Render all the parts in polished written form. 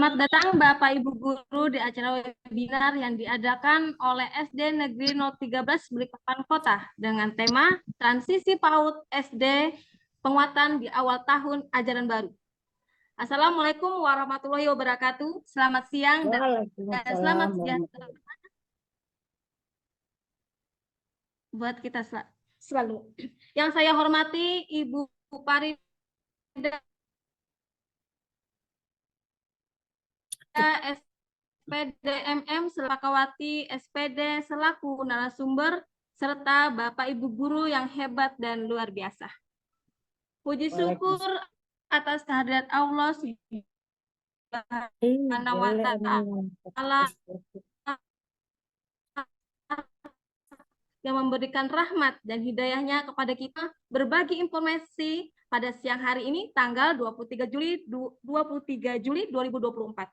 Selamat datang Bapak Ibu Guru di acara webinar yang diadakan oleh SD Negeri 013 Balikpapan Kota dengan tema Transisi PAUD SD Penguatan di Awal Tahun Ajaran Baru. Assalamualaikum warahmatullahi wabarakatuh. Selamat siang dan selamat sejahtera buat kita selalu. Yang saya hormati Ibu Parida SPDMM Selakawati SPD selaku narasumber serta Bapak Ibu Guru yang hebat dan luar biasa. Puji syukur atas kehadirat Allah Subhanahu wa Ta'ala yang memberikan rahmat dan hidayahnya kepada kita berbagi informasi pada siang hari ini tanggal 23 Juli 2024.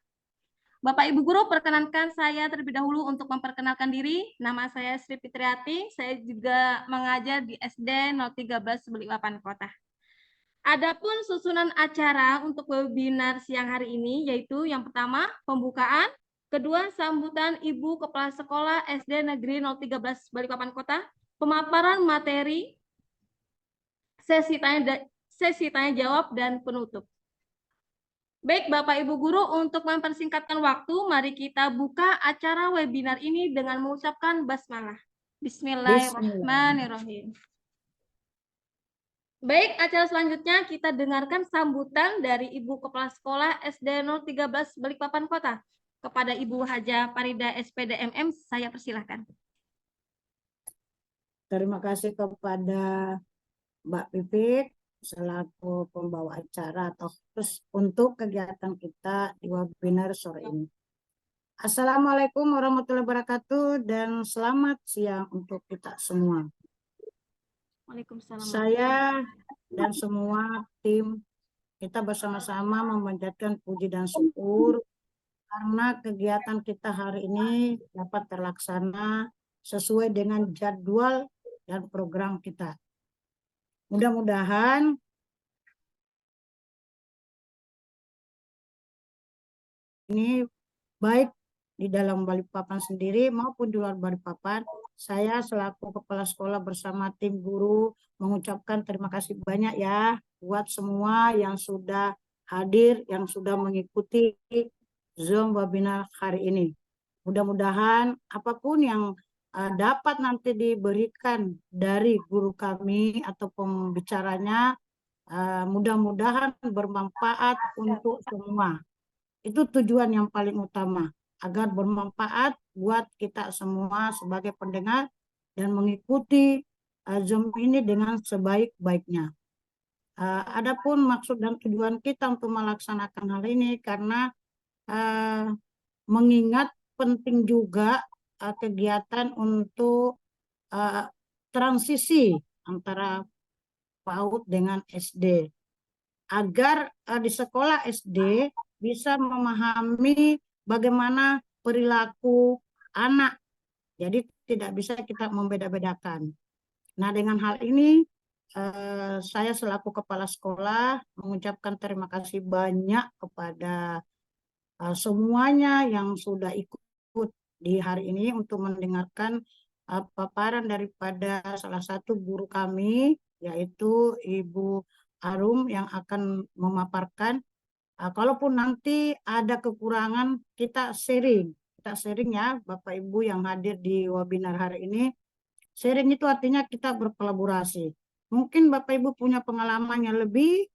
Bapak Ibu Guru, perkenankan saya terlebih dahulu untuk memperkenalkan diri. Nama saya Sri Fitriati, saya juga mengajar di SD 013 Balikpapan Kota. Adapun susunan acara untuk webinar siang hari ini yaitu yang pertama pembukaan, kedua sambutan Ibu Kepala Sekolah SD Negeri 013 Balikpapan Kota, pemaparan materi, sesi tanya jawab dan penutup. Baik Bapak Ibu Guru, untuk mempersingkatkan waktu, mari kita buka acara webinar ini dengan mengucapkan basmalah. Bismillahirrahmanirrahim. Baik, acara selanjutnya kita dengarkan sambutan dari Ibu Kepala Sekolah SD 013 Balikpapan Kota. Kepada Ibu Haja Parida SPD MM, saya persilahkan. Terima kasih kepada Mbak Pipit selaku pembawa acara atau khusus untuk kegiatan kita di webinar sore ini. Assalamualaikum warahmatullahi wabarakatuh dan selamat siang untuk kita semua. Waalaikumsalam. Saya dan semua tim kita bersama-sama memanjatkan puji dan syukur karena kegiatan kita hari ini dapat terlaksana sesuai dengan jadwal dan program kita. Mudah-mudahan ini baik di dalam Balikpapan sendiri maupun di luar Balikpapan. Saya selaku kepala sekolah bersama tim guru mengucapkan terima kasih banyak ya buat semua yang sudah hadir, yang sudah mengikuti Zoom webinar hari ini. Mudah-mudahan apapun yang dapat nanti diberikan dari guru kami atau pembicaranya mudah-mudahan bermanfaat untuk semua. Itu tujuan yang paling utama, agar bermanfaat buat kita semua sebagai pendengar dan mengikuti Zoom ini dengan sebaik-baiknya. Adapun maksud dan tujuan kita untuk melaksanakan hal ini karena mengingat penting juga kegiatan untuk transisi antara PAUD dengan SD agar di sekolah SD bisa memahami bagaimana perilaku anak. Jadi tidak bisa kita membeda-bedakan. Nah, dengan hal ini saya selaku kepala sekolah mengucapkan terima kasih banyak kepada semuanya yang sudah ikut di hari ini untuk mendengarkan paparan daripada salah satu guru kami, yaitu Ibu Arum yang akan memaparkan. Kalaupun nanti ada kekurangan, kita sharing ya Bapak Ibu yang hadir di webinar hari ini. Sharing itu artinya kita berkolaborasi. Mungkin Bapak Ibu punya pengalaman yang lebih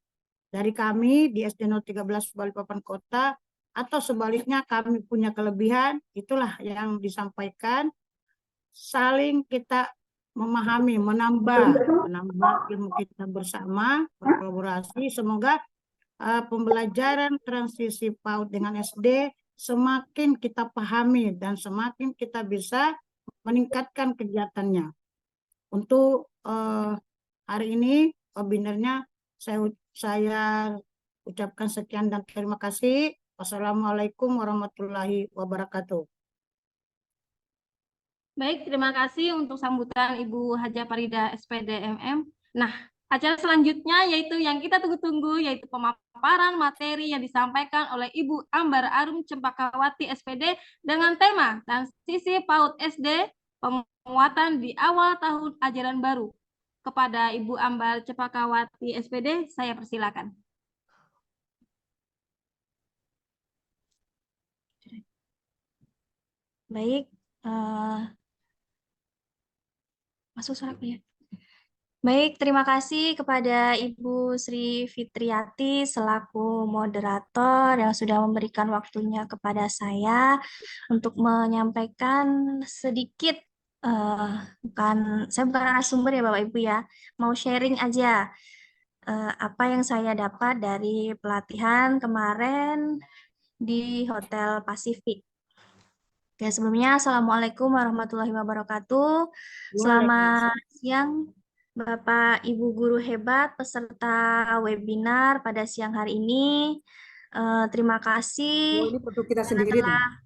dari kami di SD 013 Balikpapan Kota, atau sebaliknya kami punya kelebihan, itulah yang disampaikan. Saling kita memahami, menambah ilmu kita bersama, berkolaborasi. Semoga pembelajaran transisi PAUD dengan SD semakin kita pahami dan semakin kita bisa meningkatkan kegiatannya. Untuk hari ini webinarnya saya ucapkan sekian dan terima kasih. Wassalamualaikum warahmatullahi wabarakatuh. Baik, terima kasih untuk sambutan Ibu Haja Parida SPD MM. Nah, Acara selanjutnya yaitu yang kita tunggu-tunggu, yaitu pemaparan materi yang disampaikan oleh Ibu Ambar Arum Cempakawati SPD dengan tema Transisi PAUD SD Penguatan di Awal Tahun Ajaran Baru. Kepada Ibu Ambar Cempakawati SPD, saya persilakan. Baik, masuk suaraku ya. Baik, terima kasih kepada Ibu Sri Fitriati selaku moderator yang sudah memberikan waktunya kepada saya untuk menyampaikan sedikit, saya bukan narasumber ya Bapak Ibu ya, mau sharing aja apa yang saya dapat dari pelatihan kemarin di Hotel Pasifik. Oke, sebelumnya Assalamualaikum warahmatullahi wabarakatuh. Selamat siang Bapak Ibu guru hebat peserta webinar pada siang hari ini. Terima kasih telah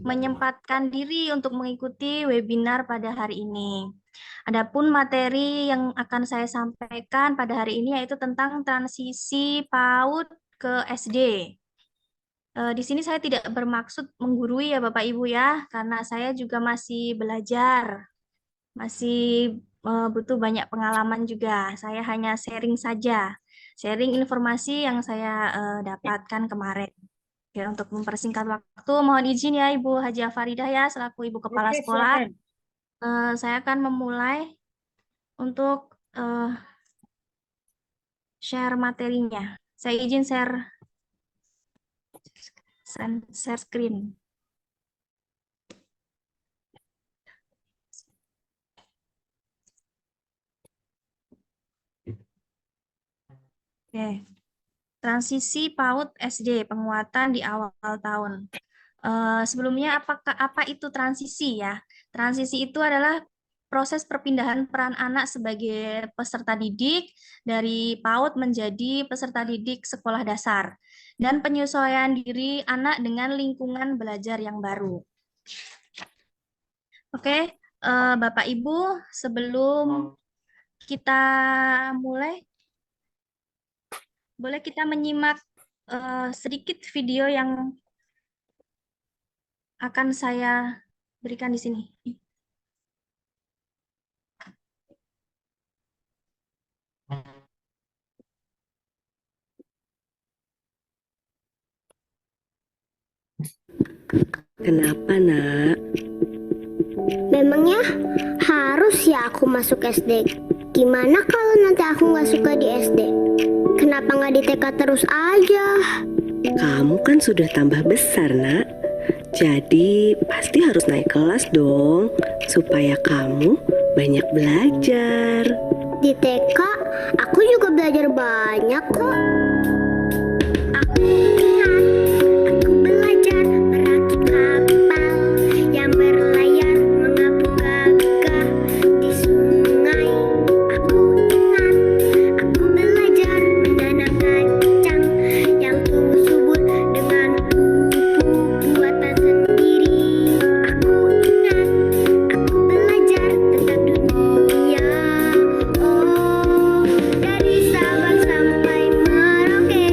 menyempatkan diri untuk mengikuti webinar pada hari ini. Adapun materi yang akan saya sampaikan pada hari ini yaitu tentang transisi PAUD ke SD. Di sini saya tidak bermaksud menggurui ya Bapak Ibu ya, karena saya juga masih belajar, masih butuh banyak pengalaman juga. Saya hanya sharing saja, sharing informasi yang saya dapatkan kemarin. Oke, untuk mempersingkat waktu, mohon izin ya Ibu Haji Faridah ya, selaku Ibu Kepala Sekolah. Saya akan memulai untuk share materinya. Saya izin share screen. Oke. Transisi PAUD SD, penguatan di awal tahun. Sebelumnya apa itu transisi ya? Transisi itu adalah proses perpindahan peran anak sebagai peserta didik dari PAUD menjadi peserta didik sekolah dasar dan penyesuaian diri anak dengan lingkungan belajar yang baru. Oke, Bapak Ibu, sebelum kita mulai, boleh kita menyimak sedikit video yang akan saya berikan di sini. Kenapa, Nak? Memangnya harus ya aku masuk SD? Gimana kalau nanti aku nggak suka di SD? Kenapa nggak di TK terus aja? Kamu kan sudah tambah besar, Nak. Jadi pasti harus naik kelas dong, supaya kamu banyak belajar. Di TK aku juga belajar banyak kok. Aku ingat aku belajar merakit kapal yang berlayar mengapung gagah di sungai. Aku ingat aku belajar menanam kacang yang tumbuh subur dengan pupuk buatan sendiri. Aku ingat aku belajar tentang dunia. Oh, dari Sabang sampai Merauke,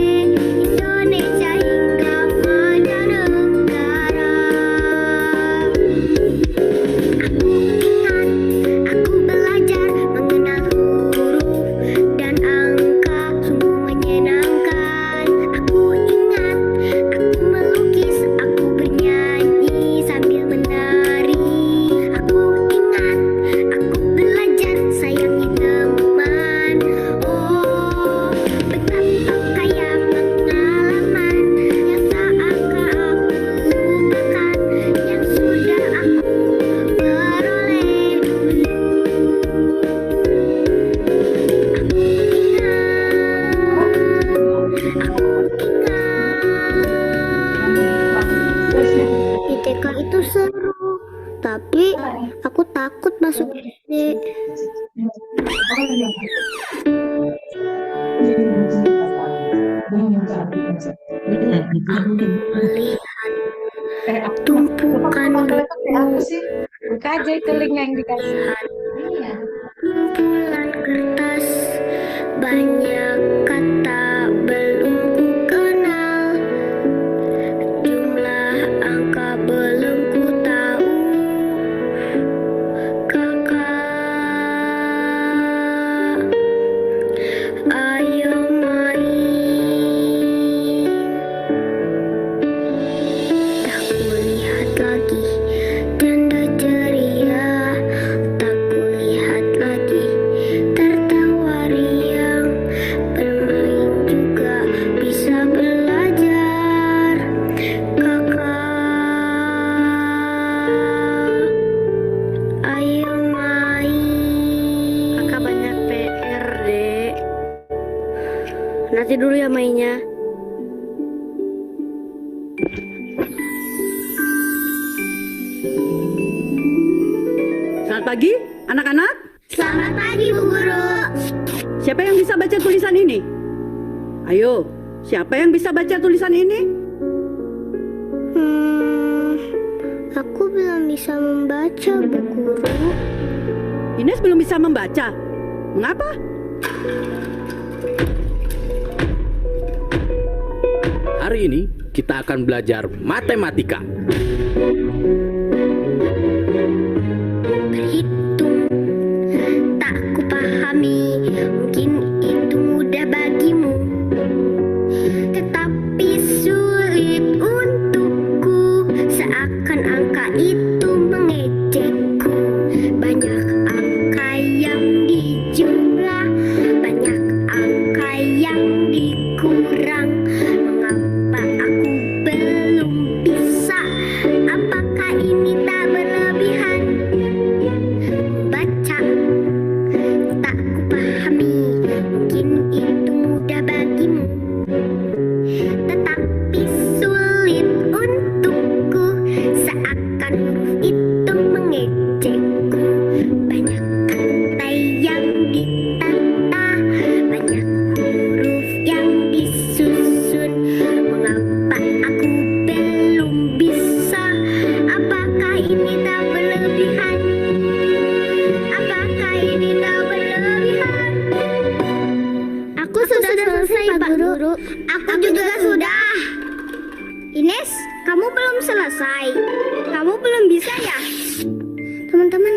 Indonesia hingga mancanegara. Aku ingat aku belajar mengenal huruf dan angka, sungguh menyenangkan. Aku ingat aku melukis, aku bernyanyi sambil menari. Aku ingat aku belajar sayangi teman. Oh, betapa kaya pengalaman yang tak akan aku lupakan, yang sudah aku peroleh dulu. Aku ingat di TK itu seru, tapi aku takut masuk SD. Aku melihat tumpukan buku, Buka aja itu link yang dikasih. kumpulan kertas, dulu ya mainnya. Selamat pagi, anak-anak. Selamat pagi, Bu Guru. Siapa yang bisa baca tulisan ini? Ayo, siapa yang bisa baca tulisan ini? Aku belum bisa membaca, Bu Guru. Ines belum bisa membaca. Mengapa? Hari ini kita akan belajar matematika. Berhitung tak kupahami, mungkin itu mudah bagimu, tetapi sulit untukku, seakan angka itu mengejekku. Banyak angka yang dijumlah, banyak angka yang dikurang. Mengapa aku belum bisa? Apakah ini tak berlebihan? Baca tak kupahami, mungkin itu mudah bagimu, tetapi sulit untukku, seakan huruf itu mengejekku. Banyak kata yang ditata, banyak huruf yang disusun. Mengapa aku belum bisa? Apakah ini tak berlebihan? Apakah ini tak berlebihan? Aku sudah selesai, Pak Guru. Aku juga sudah. Ines, kamu belum selesai. Kamu belum bisa ya? Teman-teman,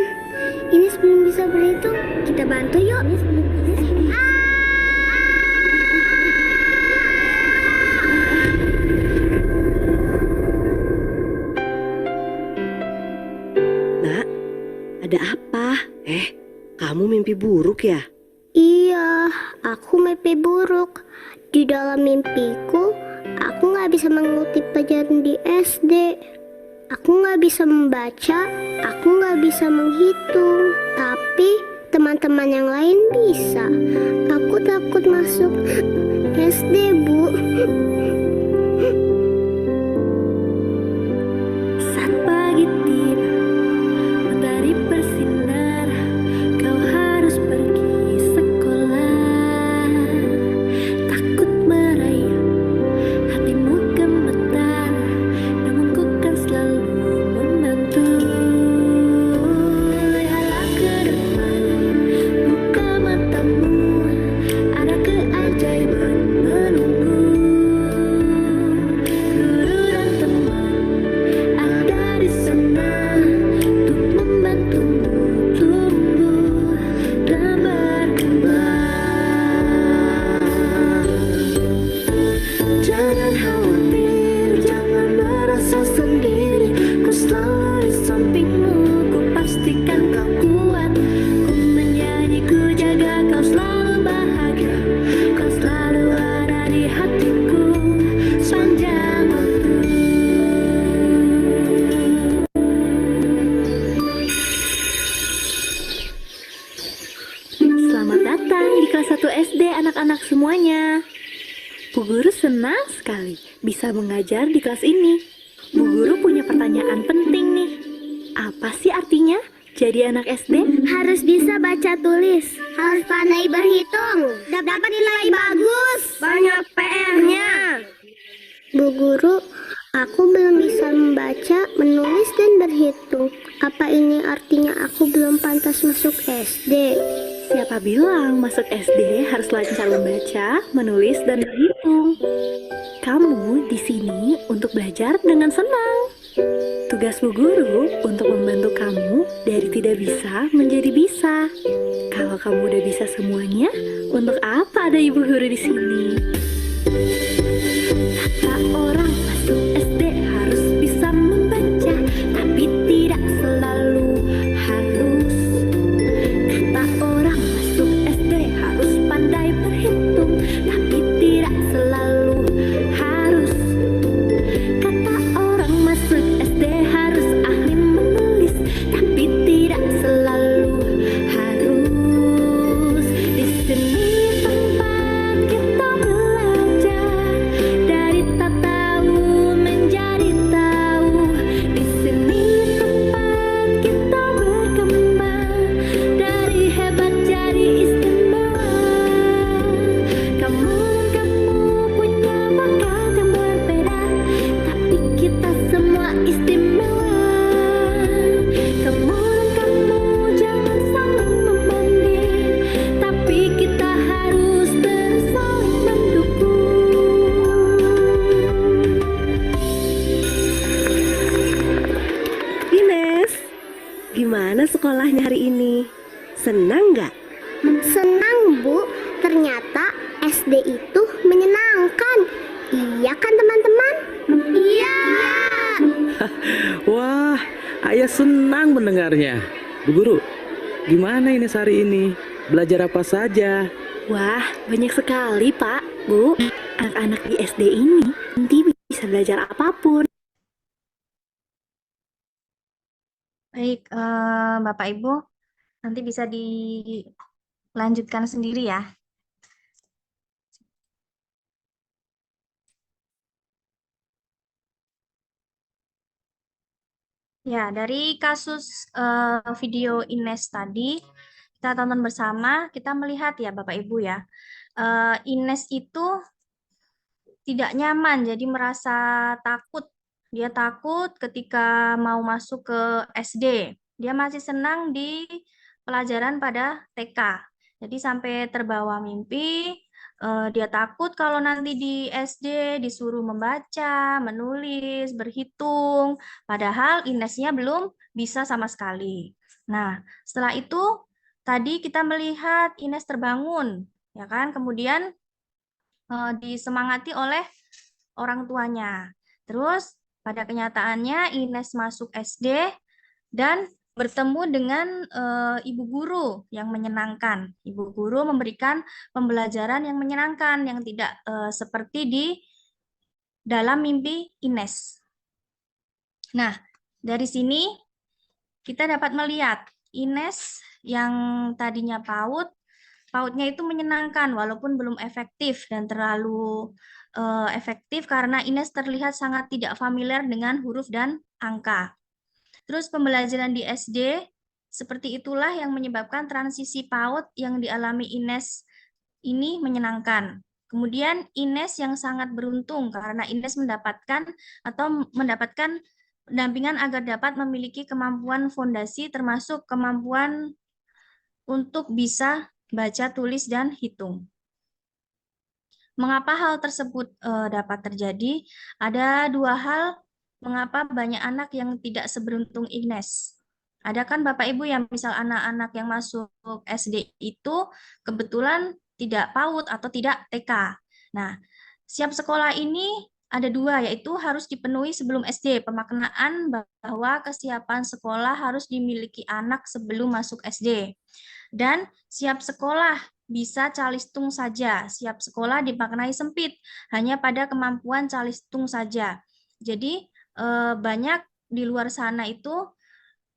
Ines belum bisa berhitung. Kita bantu yuk. Nak, ada apa? Kamu mimpi buruk ya? Iya, aku mimpi buruk. Di dalam mimpiku, aku nggak bisa mengikuti pelajaran di SD. Aku nggak bisa membaca, aku nggak bisa menghitung. Tapi teman-teman yang lain bisa. Aku takut masuk SD, Bu. Saat pagi tiba, matahari bersinar, kau harus pergi sekolah. Takut merayap, hatimu gemetar, namun ku kan selalu membantu. Lihatlah ke depan, buka matamu, ada keajaiban menunggu. Guru dan teman ada di sana untuk membantumu tumbuh dan berkembang. Jangan khawatir, jangan merasa sendiri. Ku selalu di sampingmu, ku pastikan kau kuat. Ku menyanyi, ku jaga kau selalu bahagia. Kau selalu ada di hatiku sepanjang waktu. Selamat datang di kelas 1 SD anak-anak semuanya. Bu Guru senang sekali bisa mengajar di kelas ini. Bu Guru punya pertanyaan penting nih. Apa sih artinya jadi anak SD? Harus bisa baca tulis, harus pandai berhitung, dapat nilai bagus, banyak PR-nya. Bu Guru, aku belum bisa membaca, menulis, dan berhitung. Apa ini artinya aku belum pantas masuk SD? Siapa bilang masuk SD harus lancar membaca, menulis, dan berhitung? Kamu di sini untuk belajar dengan senang. Tugas Bu Guru untuk membantu kamu dari tidak bisa menjadi bisa. Kalau kamu udah bisa semuanya, untuk apa ada Ibu Guru di sini? Kata orang masuk SD harus bisa membaca, tapi tidak selalu harus. Kata orang masuk SD harus pandai berhitung, tapi tidak selalu harus. Kata orang masuk SD harus ahli menulis, tapi tidak selalu harus. Di sini tempat kita belajar. Gimana sekolahnya hari ini? Senang nggak? Senang, Bu. Ternyata SD itu menyenangkan. Iya kan, teman-teman? Iya. Wah, ayah senang mendengarnya. Bu Guru, gimana ini hari ini? Belajar apa saja? Wah, banyak sekali, Pak, Bu. Anak-anak di SD ini nanti bisa belajar apapun. Baik, Bapak Ibu, nanti bisa dilanjutkan sendiri ya. Ya, dari kasus video Ines tadi, kita tonton bersama, kita melihat ya Bapak Ibu ya, Ines itu tidak nyaman, jadi merasa takut. Dia takut ketika mau masuk ke SD. Dia masih senang di pelajaran pada TK. Jadi sampai terbawa mimpi, dia takut kalau nanti di SD disuruh membaca, menulis, berhitung, padahal Inesnya belum bisa sama sekali. Nah, setelah itu tadi kita melihat Ines terbangun, ya kan? Kemudian disemangati oleh orang tuanya. Terus pada kenyataannya Ines masuk SD dan bertemu dengan ibu guru yang menyenangkan. Ibu guru memberikan pembelajaran yang menyenangkan, yang tidak seperti di dalam mimpi Ines. Nah, dari sini kita dapat melihat Ines yang tadinya PAUD-nya itu menyenangkan walaupun belum efektif dan terlalu efektif karena Ines terlihat sangat tidak familiar dengan huruf dan angka. Terus pembelajaran di SD seperti itulah yang menyebabkan transisi PAUD yang dialami Ines ini menyenangkan. Kemudian Ines yang sangat beruntung karena Ines mendapatkan pendampingan agar dapat memiliki kemampuan fondasi termasuk kemampuan untuk bisa baca, tulis, dan hitung. Mengapa hal tersebut dapat terjadi? Ada dua hal mengapa banyak anak yang tidak seberuntung Ines. Ada kan Bapak Ibu yang misal anak-anak yang masuk SD itu kebetulan tidak PAUD atau tidak TK. Nah, siap sekolah ini ada dua, yaitu harus dipenuhi sebelum SD. Pemaknaan bahwa kesiapan sekolah harus dimiliki anak sebelum masuk SD. Dan siap sekolah bisa calistung saja. Siap sekolah dimaknai sempit, hanya pada kemampuan calistung saja. Jadi banyak di luar sana itu,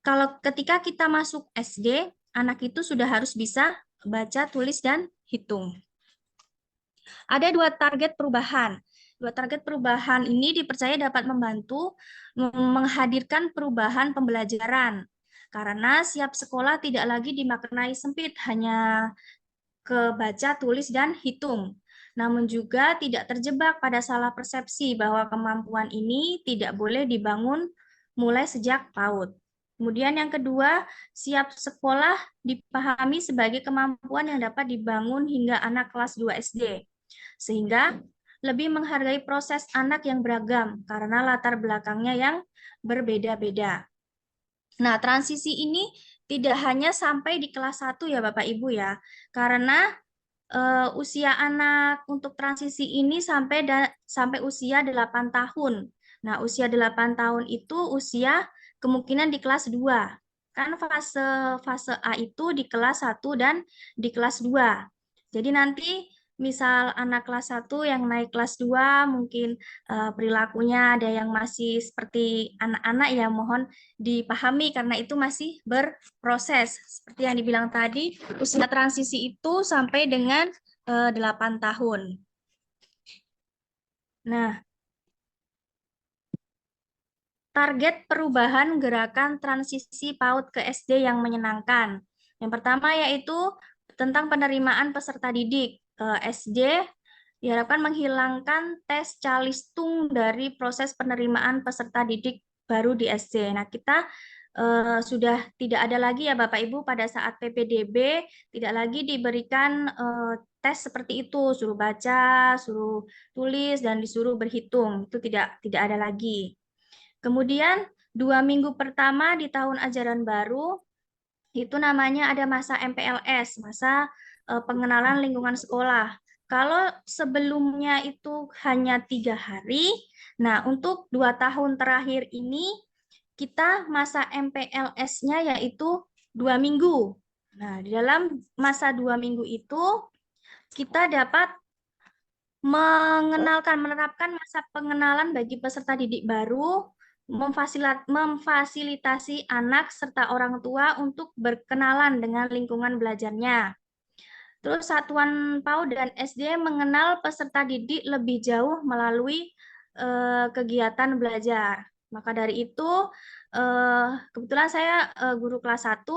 kalau ketika kita masuk SD, anak itu sudah harus bisa baca, tulis, dan hitung. Ada dua target perubahan. Dua target perubahan ini dipercaya dapat membantu menghadirkan perubahan pembelajaran. Karena siap sekolah tidak lagi dimaknai sempit, hanya ke baca, tulis, dan hitung. Namun juga tidak terjebak pada salah persepsi bahwa kemampuan ini tidak boleh dibangun mulai sejak PAUD. Kemudian yang kedua, siap sekolah dipahami sebagai kemampuan yang dapat dibangun hingga anak kelas 2 SD. Sehingga lebih menghargai proses anak yang beragam karena latar belakangnya yang berbeda-beda. Nah, transisi ini tidak hanya sampai di kelas 1 ya Bapak Ibu ya, karena usia anak untuk transisi ini sampai usia 8 tahun. Nah, usia 8 tahun itu usia kemungkinan di kelas 2. Kan fase A itu di kelas 1 dan di kelas 2. Jadi nanti misal anak kelas 1 yang naik kelas 2 mungkin perilakunya ada yang masih seperti anak-anak ya, mohon dipahami karena itu masih berproses. Seperti yang dibilang tadi, usia transisi itu sampai dengan 8 tahun. Nah, target perubahan gerakan transisi PAUD ke SD yang menyenangkan. Yang pertama yaitu tentang penerimaan peserta didik. SD diharapkan menghilangkan tes calistung dari proses penerimaan peserta didik baru di SD. Nah, kita sudah tidak ada lagi ya Bapak Ibu pada saat PPDB tidak lagi diberikan tes seperti itu, suruh baca, suruh tulis, dan disuruh berhitung. Itu tidak ada lagi. Kemudian 2 minggu pertama di tahun ajaran baru Itu namanya ada masa MPLS, masa pengenalan lingkungan sekolah. Kalau sebelumnya itu hanya 3 hari, nah untuk 2 tahun terakhir ini kita masa MPLS-nya yaitu 2 minggu. Nah, di dalam masa 2 minggu itu kita dapat menerapkan masa pengenalan bagi peserta didik baru, memfasilitasi anak serta orang tua untuk berkenalan dengan lingkungan belajarnya. Terus satuan PAUD dan SD mengenal peserta didik lebih jauh melalui kegiatan belajar. Maka dari itu, kebetulan saya guru kelas 1,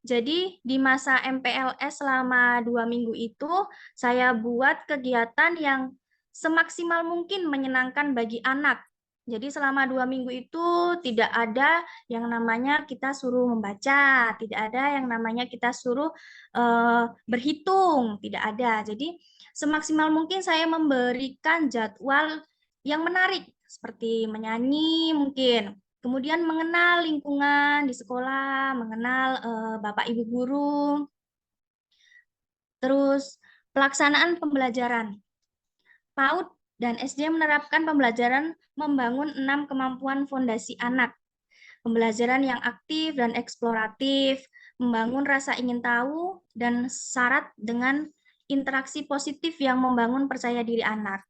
jadi di masa MPLS selama 2 minggu itu, saya buat kegiatan yang semaksimal mungkin menyenangkan bagi anak. Jadi selama 2 minggu itu tidak ada yang namanya kita suruh membaca, tidak ada yang namanya kita suruh berhitung, tidak ada. Jadi semaksimal mungkin saya memberikan jadwal yang menarik, seperti menyanyi mungkin. Kemudian mengenal lingkungan di sekolah, mengenal Bapak Ibu guru. Terus pelaksanaan pembelajaran. PAUD dan SD menerapkan pembelajaran membangun 6 kemampuan fondasi anak. Pembelajaran yang aktif dan eksploratif, membangun rasa ingin tahu, dan syarat dengan interaksi positif yang membangun percaya diri anak.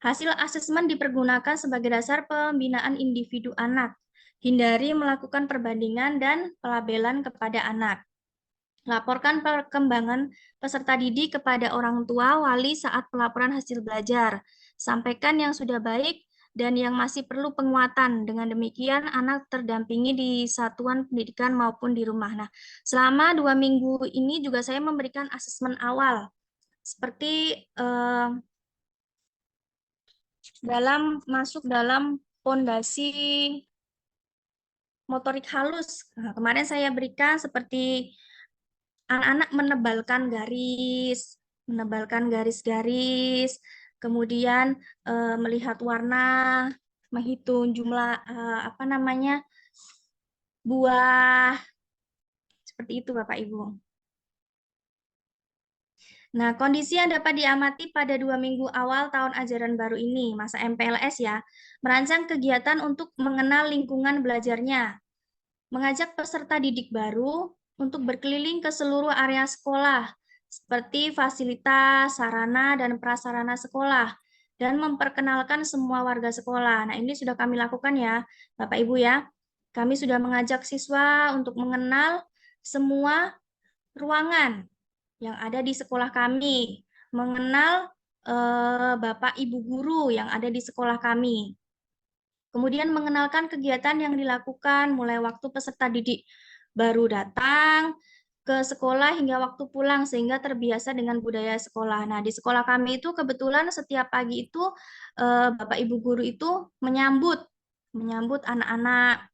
Hasil asesmen dipergunakan sebagai dasar pembinaan individu anak. Hindari melakukan perbandingan dan pelabelan kepada anak. Laporkan perkembangan peserta didik kepada orang tua wali saat pelaporan hasil belajar. Sampaikan yang sudah baik dan yang masih perlu penguatan. Dengan demikian, anak terdampingi di satuan pendidikan maupun di rumah. Nah, selama 2 minggu ini juga saya memberikan asesmen awal, seperti masuk dalam fondasi motorik halus. Nah, kemarin saya berikan seperti anak-anak menebalkan garis-garis, kemudian melihat warna, menghitung jumlah buah, seperti itu Bapak Ibu. Nah, kondisi yang dapat diamati pada 2 minggu awal tahun ajaran baru ini, masa MPLS ya, merancang kegiatan untuk mengenal lingkungan belajarnya, mengajak peserta didik baru untuk berkeliling ke seluruh area sekolah, seperti fasilitas, sarana, dan prasarana sekolah, dan memperkenalkan semua warga sekolah. Nah, ini sudah kami lakukan ya, Bapak Ibu ya. Kami sudah mengajak siswa untuk mengenal semua ruangan yang ada di sekolah kami, mengenal Bapak Ibu guru yang ada di sekolah kami. Kemudian mengenalkan kegiatan yang dilakukan mulai waktu peserta didik baru datang ke sekolah hingga waktu pulang sehingga terbiasa dengan budaya sekolah. Nah, di sekolah kami itu kebetulan setiap pagi itu Bapak Ibu guru itu menyambut anak-anak.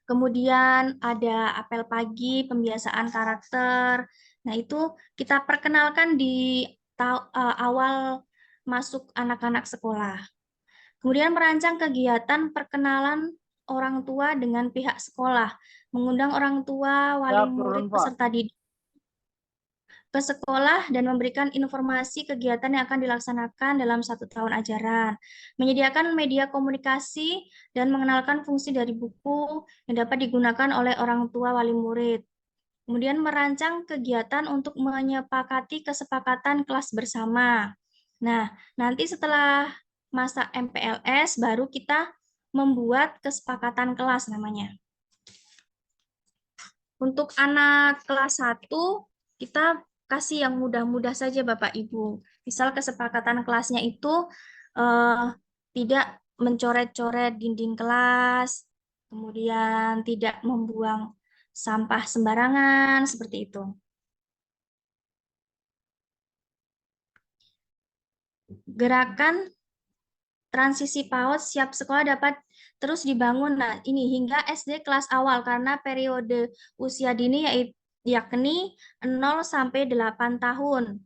Kemudian ada apel pagi, pembiasaan karakter. Nah, itu kita perkenalkan di awal masuk anak-anak sekolah. Kemudian merancang kegiatan perkenalan orang tua dengan pihak sekolah, mengundang orang tua, wali murid, peserta didik ke sekolah dan memberikan informasi kegiatan yang akan dilaksanakan dalam 1 tahun ajaran, menyediakan media komunikasi dan mengenalkan fungsi dari buku yang dapat digunakan oleh orang tua wali murid. Kemudian merancang kegiatan untuk menyepakati kesepakatan kelas bersama. Nah, nanti setelah masa MPLS baru kita membuat kesepakatan kelas namanya. Untuk anak kelas 1 kita kasih yang mudah-mudah saja Bapak Ibu. Misal kesepakatan kelasnya itu tidak mencoret-coret dinding kelas, kemudian tidak membuang sampah sembarangan, seperti itu. Gerakan transisi PAUD siap sekolah dapat terus dibangun. Nah, ini hingga SD kelas awal karena periode usia dini yakni 0 sampai 8 tahun.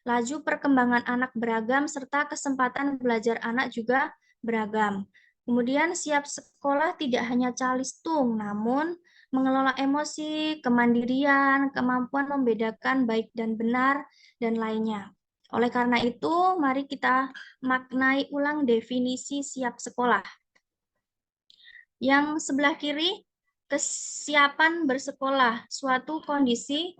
Laju perkembangan anak beragam serta kesempatan belajar anak juga beragam. Kemudian siap sekolah tidak hanya calistung, namun mengelola emosi, kemandirian, kemampuan membedakan baik dan benar, dan lainnya. Oleh karena itu, mari kita maknai ulang definisi siap sekolah. Yang sebelah kiri, kesiapan bersekolah, suatu kondisi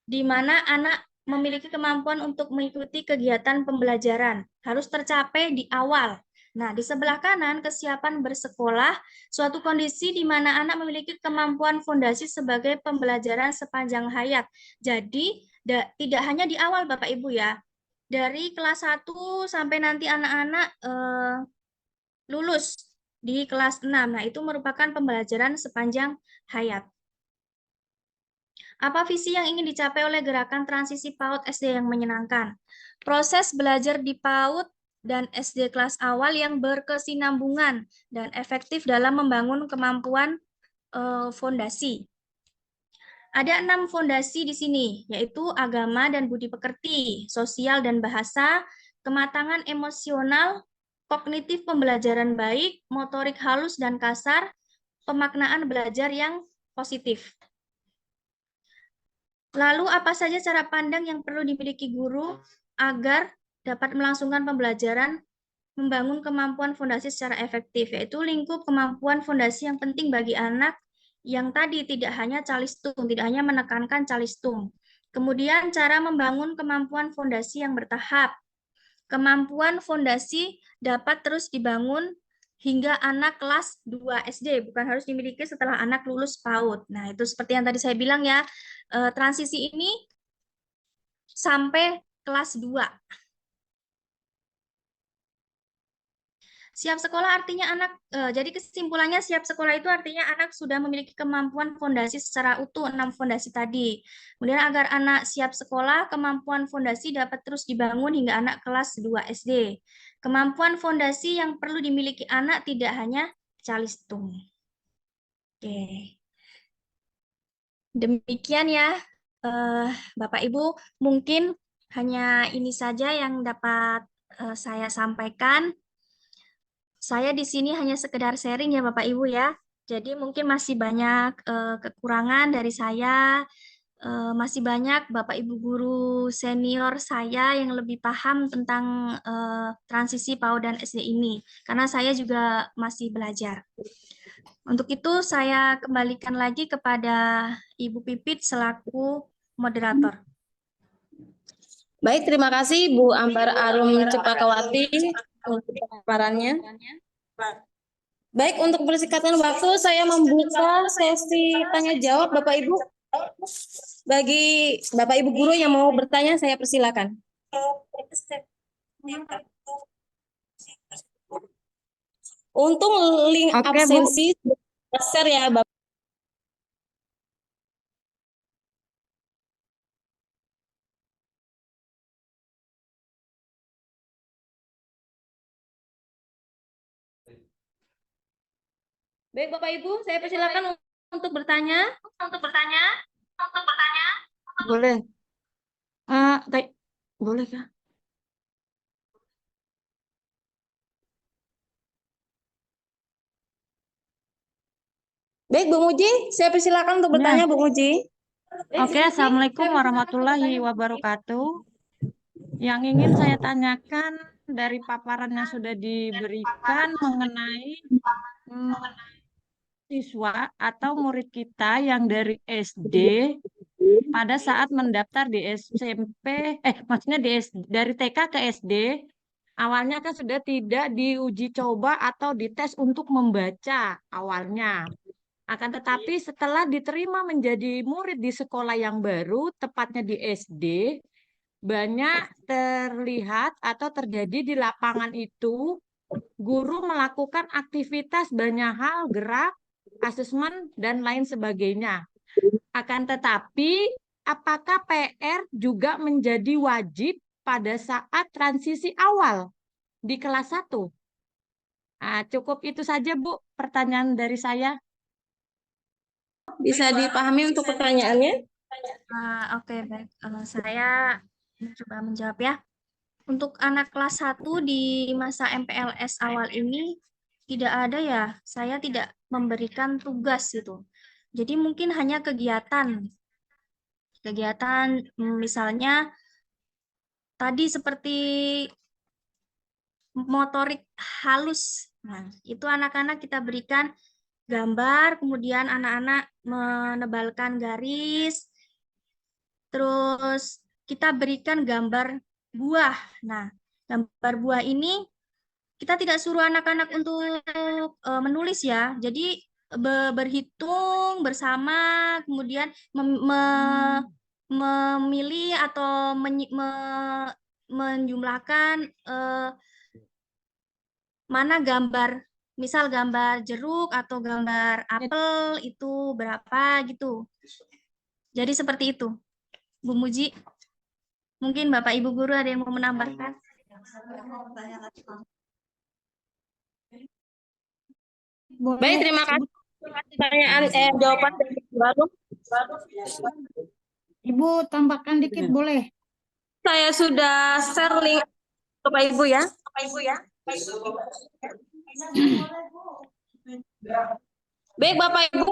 di mana anak memiliki kemampuan untuk mengikuti kegiatan pembelajaran, harus tercapai di awal. Nah, di sebelah kanan, kesiapan bersekolah, suatu kondisi di mana anak memiliki kemampuan fondasi sebagai pembelajaran sepanjang hayat. Jadi, tidak hanya di awal, Bapak Ibu ya. Dari kelas 1 sampai nanti anak-anak lulus di kelas 6. Nah, itu merupakan pembelajaran sepanjang hayat. Apa visi yang ingin dicapai oleh gerakan transisi PAUD SD yang menyenangkan? Proses belajar di PAUD dan SD kelas awal yang berkesinambungan dan efektif dalam membangun kemampuan fondasi. Ada 6 fondasi di sini, yaitu agama dan budi pekerti, sosial dan bahasa, kematangan emosional, kognitif pembelajaran baik, motorik halus dan kasar, pemaknaan belajar yang positif. Lalu apa saja cara pandang yang perlu dimiliki guru agar dapat melangsungkan pembelajaran, membangun kemampuan fondasi secara efektif, yaitu lingkup kemampuan fondasi yang penting bagi anak yang tadi tidak hanya calistung, tidak hanya menekankan calistung. Kemudian cara membangun kemampuan fondasi yang bertahap. Kemampuan fondasi dapat terus dibangun hingga anak kelas 2 SD, bukan harus dimiliki setelah anak lulus PAUD. Nah, itu seperti yang tadi saya bilang ya, transisi ini sampai kelas 2. Siap sekolah artinya anak, jadi kesimpulannya siap sekolah itu artinya anak sudah memiliki kemampuan fondasi secara utuh 6 fondasi tadi. Kemudian agar anak siap sekolah, kemampuan fondasi dapat terus dibangun hingga anak kelas 2 SD. Kemampuan fondasi yang perlu dimiliki anak tidak hanya calistung. Oke. Demikian ya, Bapak Ibu, mungkin hanya ini saja yang dapat saya sampaikan. Saya di sini hanya sekedar sharing ya Bapak Ibu ya. Jadi mungkin masih banyak kekurangan dari saya, masih banyak Bapak Ibu guru senior saya yang lebih paham tentang transisi PAUD dan SD ini, karena saya juga masih belajar. Untuk itu saya kembalikan lagi kepada Ibu Pipit selaku moderator. Baik, terima kasih Bu Ambar Arum Cepakawati untuk paparannya. Baik, untuk persingkatan waktu saya membuka sesi tanya jawab Bapak Ibu. Bagi Bapak Ibu guru yang mau bertanya, saya persilakan. Untuk link absensi share ya Bapak. Baik Bapak Ibu, saya persilakan untuk bertanya. Boleh. Boleh kah? Baik Bu Muji, saya persilakan untuk bertanya Bu Muji. Oke, Assalamualaikum warahmatullahi wabarakatuh. Yang ingin saya tanyakan dari paparan yang sudah diberikan mengenai siswa atau murid kita yang dari SD pada saat mendaftar di SMP, maksudnya dari TK ke SD, awalnya kan sudah tidak diuji coba atau dites untuk membaca awalnya. Akan tetapi setelah diterima menjadi murid di sekolah yang baru, tepatnya di SD, banyak terlihat atau terjadi di lapangan itu, guru melakukan aktivitas banyak hal, gerak, asesmen, dan lain sebagainya. Akan tetapi, apakah PR juga menjadi wajib pada saat transisi awal di kelas 1? Nah, cukup itu saja, Bu, pertanyaan dari saya. Bisa dipahami untuk pertanyaannya? Oke, baik. Saya mencoba menjawab ya. Untuk anak kelas 1 di masa MPLS awal ini, Tidak ada ya, saya tidak memberikan tugas itu. Jadi mungkin hanya kegiatan. Kegiatan misalnya tadi seperti motorik halus. Nah, itu anak-anak kita berikan gambar, kemudian anak-anak menebalkan garis, terus kita berikan gambar buah. Nah, gambar buah ini kita tidak suruh anak-anak untuk menulis ya. Jadi berhitung bersama, kemudian memilih atau menjumlahkan mana gambar, misal gambar jeruk atau gambar apel itu berapa gitu. Jadi seperti itu, Bu Muji. Mungkin Bapak Ibu Guru ada yang mau menambahkan? Baik, terima kasih. Pertanyaan jawaban dari Bu Arum. Ibu tambahkan dikit boleh? Saya sudah share link Bapak Ibu ya. Baik Bapak Ibu,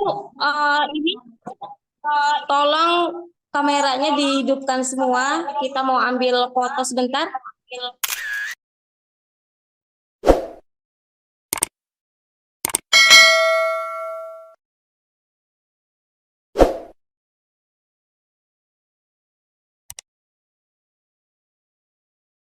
ini tolong kameranya dihidupkan semua. Kita mau ambil foto sebentar.